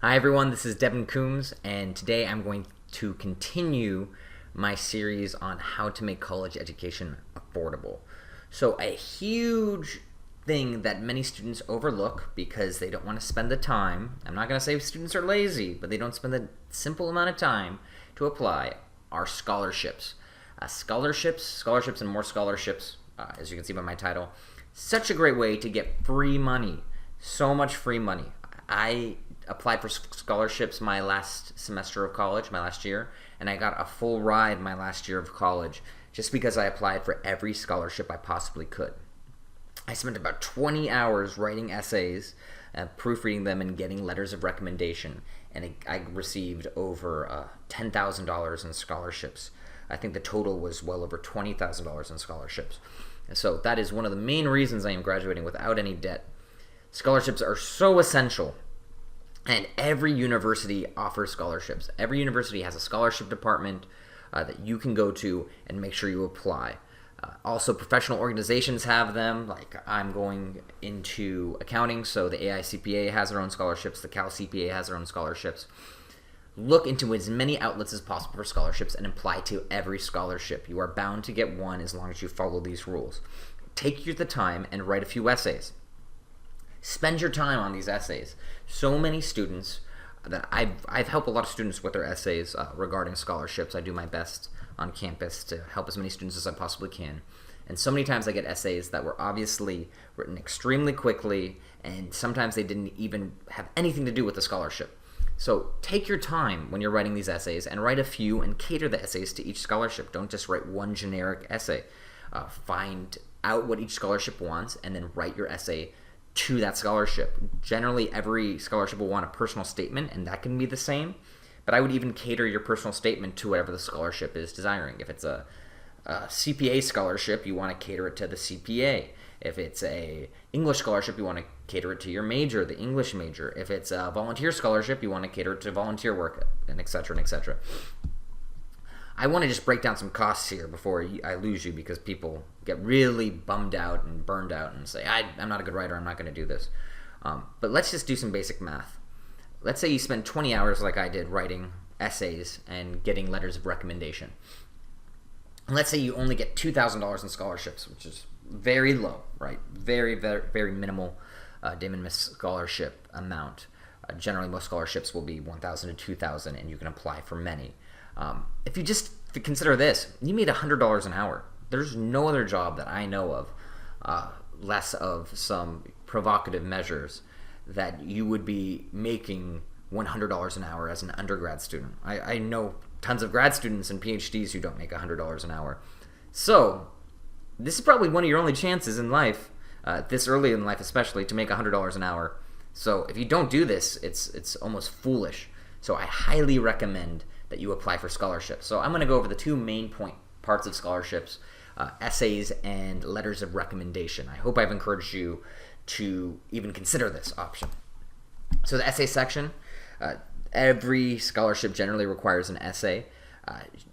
Hi everyone, this is Devon Coombs, and today I'm going to continue my series on how to make college education affordable. So a huge thing that many students overlook because they don't want to spend the time, I'm not going to say students are lazy, but they don't spend the simple amount of time to apply, are scholarships. Scholarships and more scholarships, as you can see by my title. Such a great way to get free money. So much free money. I applied for scholarships my last semester of college, my last year, and I got a full ride my last year of college just because I applied for every scholarship I possibly could. I spent about 20 hours writing essays, proofreading them, and getting letters of recommendation, and I received over $10,000 in scholarships. I think the total was well over $20,000 in scholarships. And so that is one of the main reasons I am graduating without any debt. Scholarships are so essential, and every university offers scholarships. Every university has a scholarship department that you can go to and make sure you apply. Also, professional organizations have them. Like, I'm going into accounting, so the AICPA has their own scholarships, the Cal CPA has their own scholarships. Look into as many outlets as possible for scholarships and apply to every scholarship. You are bound to get one as long as you follow these rules. Take the time and write a few essays. Spend your time on these essays. So many students that I've helped a lot of students with their essays regarding scholarships. I do my best on campus to help as many students as I possibly can. And so many times I get essays that were obviously written extremely quickly, and sometimes they didn't even have anything to do with the scholarship. So take your time when you're writing these essays and write a few and cater the essays to each scholarship. Don't just write one generic essay. Find out what each scholarship wants and then write your essay to that scholarship. Generally, every scholarship will want a personal statement, and that can be the same, but I would even cater your personal statement to whatever the scholarship is desiring. If it's a CPA scholarship, you want to cater it to the CPA. If it's a English scholarship, you want to cater it to your major, the English major. If it's a volunteer scholarship, you want to cater it to volunteer work, and et cetera, and et cetera. I want to just break down some costs here before I lose you, because people get really bummed out and burned out and say, I'm not a good writer, I'm not going to do this. But let's just do some basic math. Let's say you spend 20 hours like I did writing essays and getting letters of recommendation. And let's say you only get $2,000 in scholarships, which is very low, right? Very, very, very minimal de minimis scholarship amount. Generally, most scholarships will be $1,000 to $2,000, and you can apply for many. If you just consider this, you made $100 an hour. There's no other job that I know of, less of some provocative measures, that you would be making $100 an hour as an undergrad student. I know tons of grad students and PhDs who don't make $100 an hour. So this is probably one of your only chances in life, this early in life especially, to make $100 an hour. So if you don't do this, it's almost foolish. So I highly recommend that you apply for scholarships. So I'm going to go over the two main parts of scholarships, essays and letters of recommendation. I hope I've encouraged you to even consider this option. So the essay section, every scholarship generally requires an essay.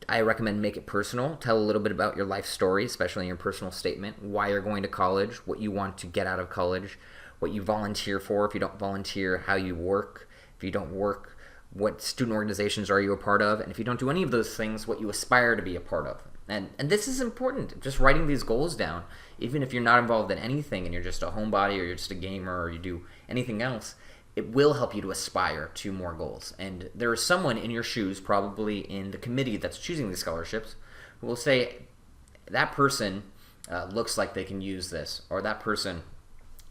I recommend make it personal. Tell a little bit about your life story, especially in your personal statement, why you're going to college, what you want to get out of college, what you volunteer for if you don't volunteer, how you work if you don't work, what student organizations are you a part of, and if you don't do any of those things, what you aspire to be a part of. And this is important, just writing these goals down, even if you're not involved in anything and you're just a homebody or you're just a gamer or you do anything else, it will help you to aspire to more goals. And there is someone in your shoes, probably in the committee that's choosing these scholarships, who will say, that person looks like they can use this, or that person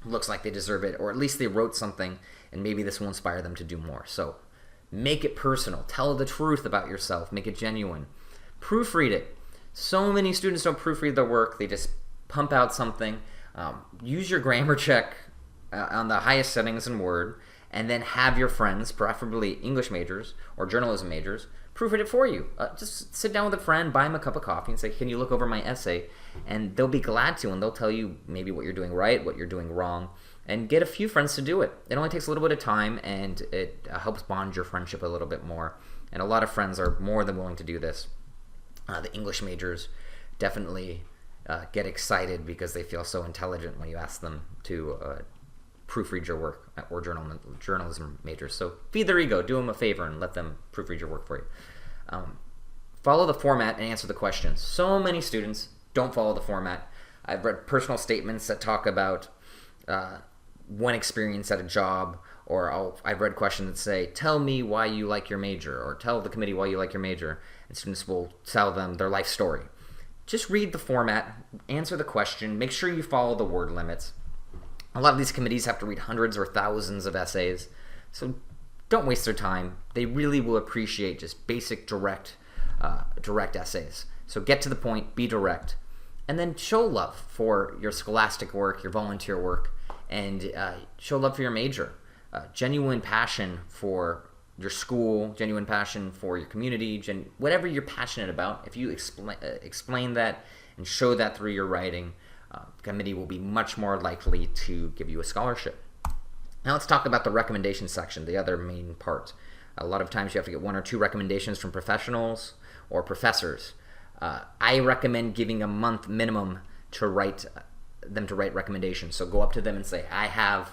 looks like they deserve it, or at least they wrote something and maybe this will inspire them to do more. So make it personal. Tell the truth about yourself. Make it genuine. Proofread it. So many students don't proofread their work. They just pump out something. Use your grammar check on the highest settings in Word, and then have your friends, preferably English majors or journalism majors, proofread it for you. Just sit down with a friend, buy them a cup of coffee, and say, can you look over my essay? And they'll be glad to, and they'll tell you maybe what you're doing right, what you're doing wrong, and get a few friends to do it. It only takes a little bit of time, and it helps bond your friendship a little bit more. And a lot of friends are more than willing to do this. The English majors definitely get excited because they feel so intelligent when you ask them to proofread your work, or journalism majors. So feed their ego, do them a favor, and let them proofread your work for you. Follow the format and answer the questions. So many students don't follow the format. I've read personal statements that talk about one experience at a job, or I've read questions that say, tell me why you like your major, or tell the committee why you like your major, and students will tell them their life story. Just read the format, answer the question, make sure you follow the word limits. A lot of these committees have to read hundreds or thousands of essays, so don't waste their time. They really will appreciate just basic direct essays. So get to the point, be direct, and then show love for your scholastic work, your volunteer work, and show love for your major. Genuine passion for your school, genuine passion for your community, whatever you're passionate about. If you explain that and show that through your writing, the committee will be much more likely to give you a scholarship. Now let's talk about the recommendation section, the other main part. A lot of times you have to get 1 or 2 recommendations from professionals or professors. I recommend giving a month minimum to write recommendations. So go up to them and say, I have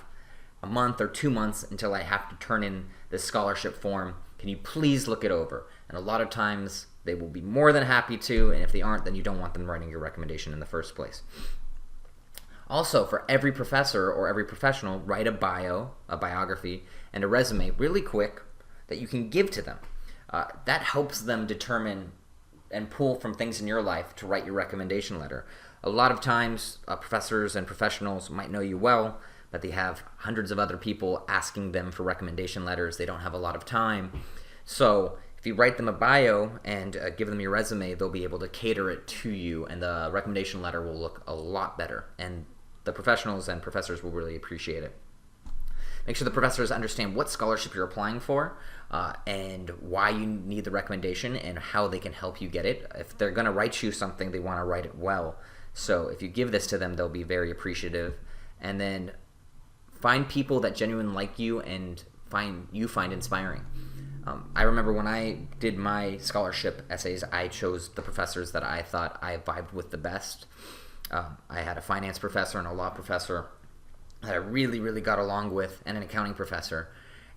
a month or 2 months until I have to turn in this scholarship form. Can you please look it over? And a lot of times they will be more than happy to, and if they aren't, then you don't want them writing your recommendation in the first place. Also, for every professor or every professional, write a biography, and a resume really quick that you can give to them. That helps them determine and pull from things in your life to write your recommendation letter. A lot of times, professors and professionals might know you well, but they have hundreds of other people asking them for recommendation letters. They don't have a lot of time. So if you write them a bio and give them your resume, they'll be able to cater it to you, and the recommendation letter will look a lot better. And the professionals and professors will really appreciate it. Make sure the professors understand what scholarship you're applying for, and why you need the recommendation and how they can help you get it. If they're going to write you something, they want to write it well. So if you give this to them, they'll be very appreciative. And then find people that genuinely like you and find inspiring. I remember when I did my scholarship essays, I chose the professors that I thought I vibed with the best. I had a finance professor and a law professor that I really, really got along with, and an accounting professor.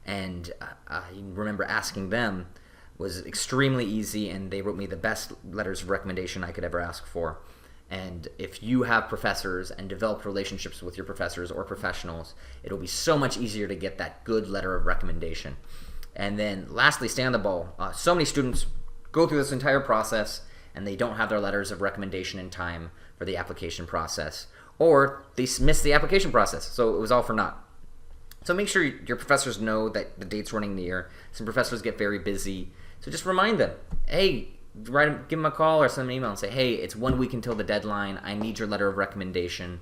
And I remember asking them, was extremely easy, and they wrote me the best letters of recommendation I could ever ask for. And if you have professors and develop relationships with your professors or professionals, it'll be so much easier to get that good letter of recommendation. And then lastly, stay on the ball. So many students go through this entire process and they don't have their letters of recommendation in time for the application process, or they miss the application process, so it was all for naught. So make sure your professors know that the date's running near. Some professors get very busy, so just remind them, hey, give them a call or send an email and say, hey, it's 1 week until the deadline. I need your letter of recommendation.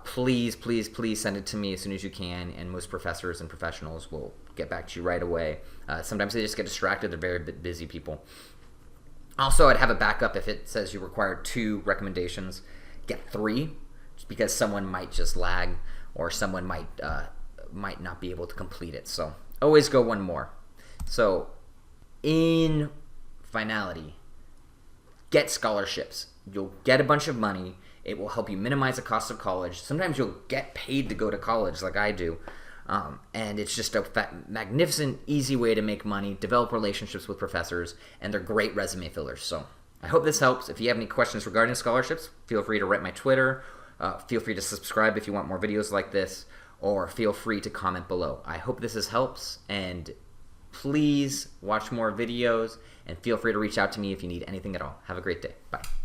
Please, please, please send it to me as soon as you can. And most professors and professionals will get back to you right away. Sometimes they just get distracted. They're very busy people. Also, I'd have a backup if it says you require 2 recommendations. Get 3, just because someone might just lag, or someone might not be able to complete it. So always go 1 more. So in finality, get scholarships. You'll get a bunch of money. It will help you minimize the cost of college. Sometimes you'll get paid to go to college like I do. And it's just a magnificent, easy way to make money, develop relationships with professors, and they're great resume fillers. So I hope this helps. If you have any questions regarding scholarships, feel free to write my Twitter. Feel free to subscribe if you want more videos like this, or feel free to comment below. I hope this helps, and please watch more videos, and feel free to reach out to me if you need anything at all. Have a great day. Bye.